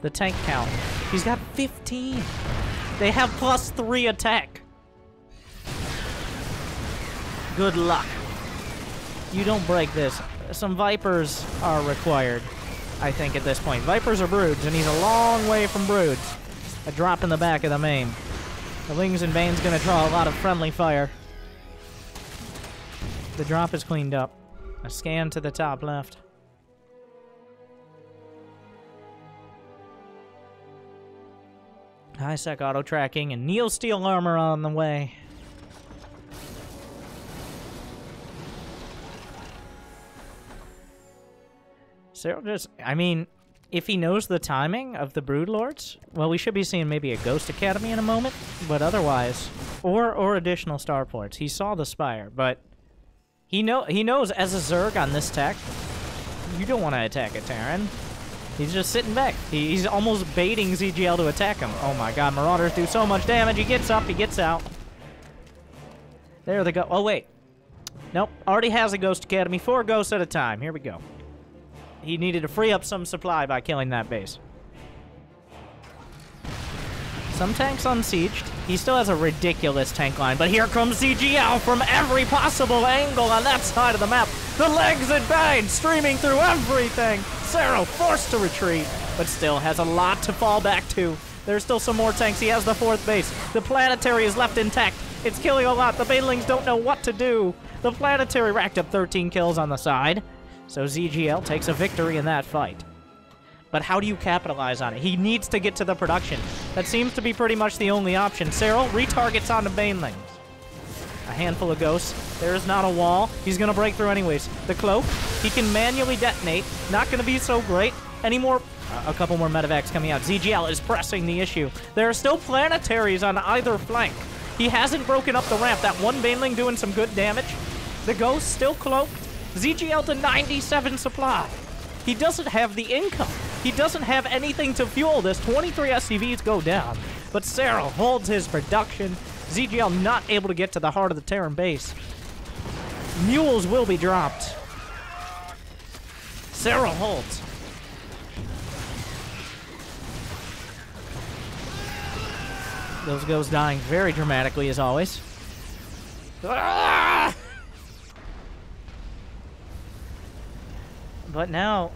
The tank count. He's got 15. They have +3 attack. Good luck. You don't break this. Some Vipers are required, I think, at this point. Vipers are Broods, and he's a long way from Broods. A drop in the back of the main. The Lings and Bane's going to draw a lot of friendly fire. The drop is cleaned up. A scan to the top left. High-sec auto-tracking and Neo Steel armor on the way. Serral just, I mean, if he knows the timing of the Broodlords, well, we should be seeing maybe a Ghost Academy in a moment, but otherwise, or additional starports. He saw the Spire, but he knows as a Zerg on this tech, you don't want to attack a Terran. He's just sitting back. He's almost baiting ZGL to attack him. Oh my god, Marauders do so much damage. He gets up, he gets out. There they go. Oh, wait. Nope, already has a Ghost Academy. 4 ghosts at a time. Here we go. He needed to free up some supply by killing that base. Some tanks unsieged. He still has a ridiculous tank line, but here comes ZGL from every possible angle on that side of the map. The legs at bay, streaming through everything. Serral forced to retreat, but still has a lot to fall back to. There's still some more tanks. He has the 4th base. The planetary is left intact. It's killing a lot. The banelings don't know what to do. The planetary racked up 13 kills on the side, so ZGL takes a victory in that fight. But how do you capitalize on it? He needs to get to the production. That seems to be pretty much the only option. Serral retargets on the banelings. A handful of ghosts. There's not a wall. He's going to break through anyways. The cloak, he can manually detonate. Not going to be so great. A couple more medevacs coming out. ZGL is pressing the issue. There are still planetaries on either flank. He hasn't broken up the ramp. That one baneling doing some good damage. The ghost still cloaked. ZGL to 97 supply. He doesn't have the income. He doesn't have anything to fuel this. 23 SCVs go down. But Serral holds his production. ZGL not able to get to the heart of the Terran base. Mules will be dropped. Serral holds. Those ghosts dying very dramatically as always. Ah! But now,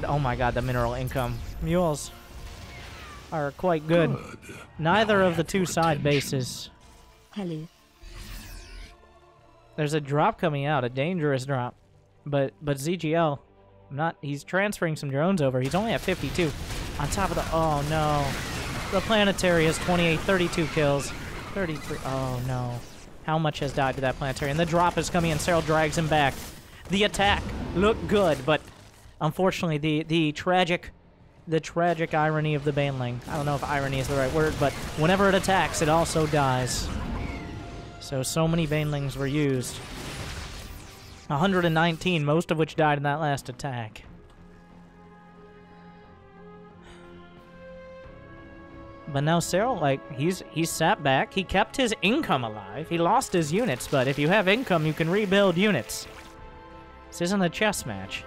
oh my god, the mineral income. Mules are quite good. Neither of the 2 side bases. Hello. There's a drop coming out, a dangerous drop. But ZGL, he's transferring some drones over. He's only at 52. On top of the, oh no. The planetary has 28, 32 kills. 33, oh no. How much has died to that planetary? And the drop is coming in. Serral drags him back. The attack looked good, but unfortunately the tragic irony of the baneling. I don't know if irony is the right word, but whenever it attacks, it also dies. So many banelings were used. 119, most of which died in that last attack. But now Serral, like, he's sat back. He kept his income alive. He lost his units, but if you have income, you can rebuild units. This isn't a chess match.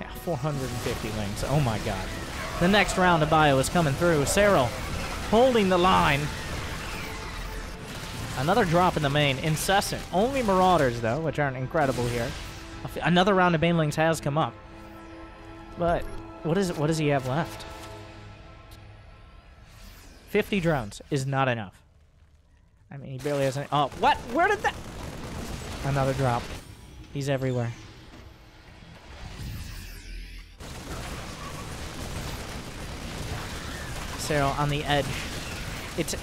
Yeah, 450 links. Oh my god. The next round of bio is coming through. Serral holding the line. Another drop in the main. Incessant. Only Marauders, though, which aren't incredible here. Another round of banelings has come up. But what does he have left? 50 drones is not enough. I mean, he barely has any... Oh, what? Where did that... Another drop. He's everywhere. Serral on the edge.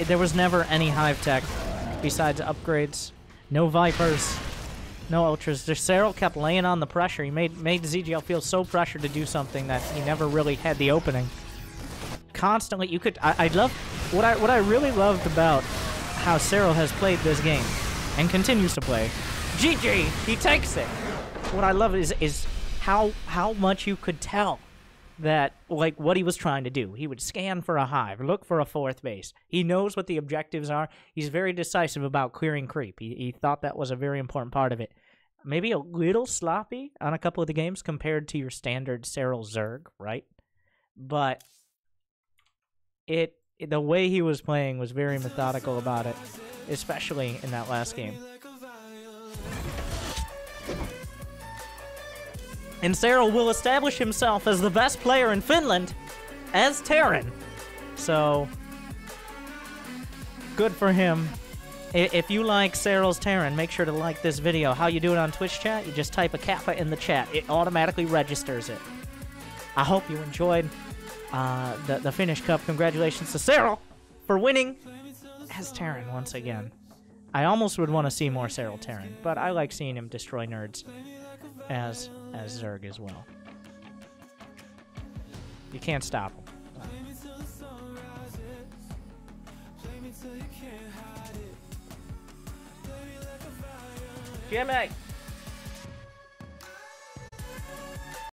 There was never any hive tech besides upgrades. No Vipers. No Ultras. Just Serral kept laying on the pressure. He made ZGL feel so pressured to do something that he never really had the opening. Constantly, you could... I love... What I really loved about how Serral has played this game and continues to play. GG! He takes it! What I love is how much you could tell that, like, what he was trying to do. He would scan for a hive, look for a 4th base. He knows what the objectives are. He's very decisive about clearing creep. He thought that was a very important part of it. Maybe a little sloppy on a couple of the games compared to your standard Serral Zerg, right? But the way he was playing was very methodical about it, especially in that last game. And Serral will establish himself as the best player in Finland as Terran. So, good for him. If you like Serral's Terran, make sure to like this video. How you do it on Twitch chat? You just type a kappa in the chat. It automatically registers it. I hope you enjoyed the Finnish Cup. Congratulations to Serral for winning as Terran once again. I almost would want to see more Serral Terran, but I like seeing him destroy nerds as Zerg as well. You can't stop him. Jimmy!